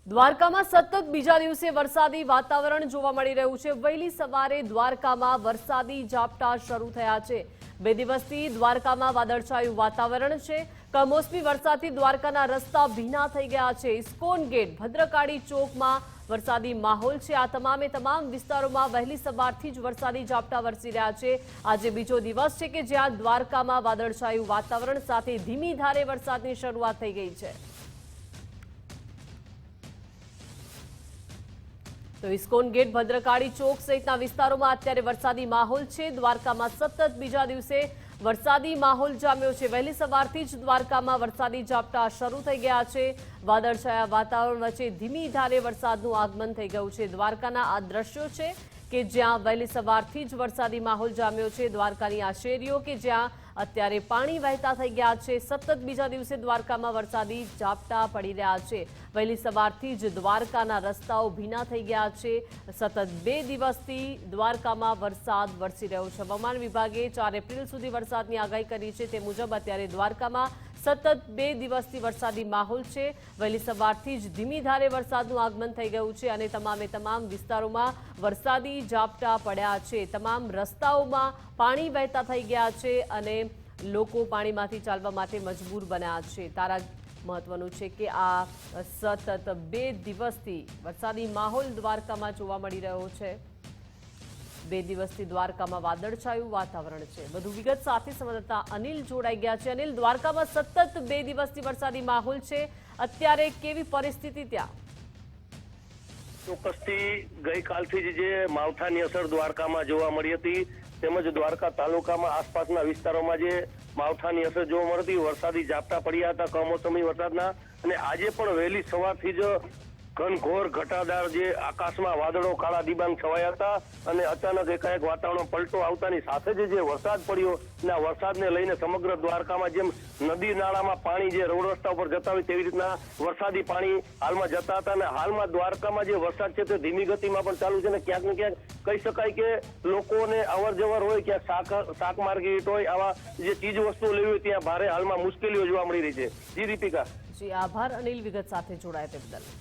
દ્વારકામાં સતત બીજા દિવસે વરસાદી વાતાવરણ જોવા મળી રહ્યું છે। વહેલી સવારે દ્વારકામાં વરસાદી ઝાપટા શરૂ થયા છે। 2 દિવસથી દ્વારકામાં વાદળછાયું વાતાવરણ છે। કમોસમી વરસાદથી દ્વારકાના રસ્તા ભીના થઈ ગયા છે। ઇસ્કોન ગેટ, ભદ્રકાળી ચોકમાં વરસાદી માહોલ છે। આ તમામ વિસ્તારોમાં વહેલી સવારથી જ વરસાદી ઝાપટા વરસી રહ્યા છે। આજે બીજો દિવસ છે કે જ્યાં દ્વારકામાં વાદળછાયું વાતાવરણ સાથે ધીમી ધારે વરસાદની શરૂઆત થઈ ગઈ છે। તો ઇસ્કોન ગેટ, ભદ્રકાળી ચોક સહિતના વિસ્તારોમાં અત્યારે વરસાદી માહોલ છે। દ્વારકામાં સતત બીજા દિવસે વરસાદી માહોલ જામ્યો છે। વહેલી સવારથી જ દ્વારકામાં વરસાદી ઝાપટા શરૂ થઈ ગયા છે। વાદળછાયા વાતાવરણ વચ્ચે ધીમી ધારે વરસાદનું આગમન થઈ ગયું છે। દ્વારકાના આ દ્રશ્યો છે કે જ્યાં વહેલી સવારથી જ વરસાદી માહોલ જામ્યો છે। દ્વારકાની આ શેરીઓ કે જ્યાં અત્યારે પાણી વહેતા થઈ ગયા છે। સતત બીજા દિવસે દ્વારકામાં વરસાદી ઝાપટા પડી રહ્યા છે। વહેલી સવારથી જ દ્વારકાના રસ્તાઓ ભીના થઈ ગયા છે। સતત 2 દિવસથી દ્વારકામાં વરસાદ વરસી રહ્યો છે। હવામાન વિભાગે 4 એપ્રિલ સુધી વરસાદની આગાહી કરી છે। તે મુજબ અત્યારે દ્વારકામાં સતત 2 દિવસથી વરસાદી માહોલ છે। વહેલી સવારથી જ ધીમી ધારે વરસાદનું આગમન થઈ ગયું છે અને તમામ વિસ્તારોમાં વરસાદી ઝાપટા પડ્યા છે। તમામ રસ્તાઓમાં પાણી વહેતા થઈ ગયા છે અને લોકો પાણીમાંથી ચાલવા માટે મજબૂર બન્યા છે। તારા મહત્વનું છે કે આ સતત 2 દિવસથી વરસાદી માહોલ દ્વારકામાં જોવા મળી રહ્યો છે। 2 દિવસથી દ્વારકામાં વાદળછાયું વાતાવરણ છે। વધુ વિગત સાથે સંવાદદાતા અનિલ જોડાઈ ગયા છે। અનિલ, દ્વારકામાં સતત 2 દિવસથી વરસાદી માહોલ છે, અત્યારે કેવી પરિસ્થિતિ ત્યાં? ચોક્કસથી ગઈકાલથી જ જે માવઠાની અસર દ્વારકામાં જોવા મળી હતી તેમજ દ્વારકા તાલુકામાં આસપાસના વિસ્તારોમાં જે માવઠાની અસર જોવા મળી હતી, વરસાદી ઝાપટા પડ્યા હતા કમોસમી વરસાદના, અને આજે પણ વહેલી સવારથી જ ઘનઘોર ઘટાદાર જે આકાશમાં વાદળો કાળા ડિબાંગ છવાયા હતા અને અચાનક એકાએક વાતાવરણ પલટો આવતાની સાથે જ જે વરસાદ પડ્યો અને આ વરસાદને લઈને સમગ્ર દ્વારકામાં જેમ નદી નાળામાં પાણી જે રોડ રસ્તા ઉપર જતા હોય તેવી રીતના વરસાદી પાણી હાલમાં જતા હતા અને હાલમાં દ્વારકામાં જે વરસાદ છે તે ધીમી ગતિમાં પણ ચાલુ છે અને ક્યાંક ને ક્યાંક કહી શકાય કે લોકોને અવર જવર હોય, ક્યાંક શાક માર્કેટ હોય, આવા જે ચીજ વસ્તુઓ લેવી હોય ત્યાં ભારે હાલમાં મુશ્કેલીઓ જોવા મળી રહી છે। જી દીપિકા। જી, આભાર અનિલ વિગત સાથે જોડાયા તે બદલ।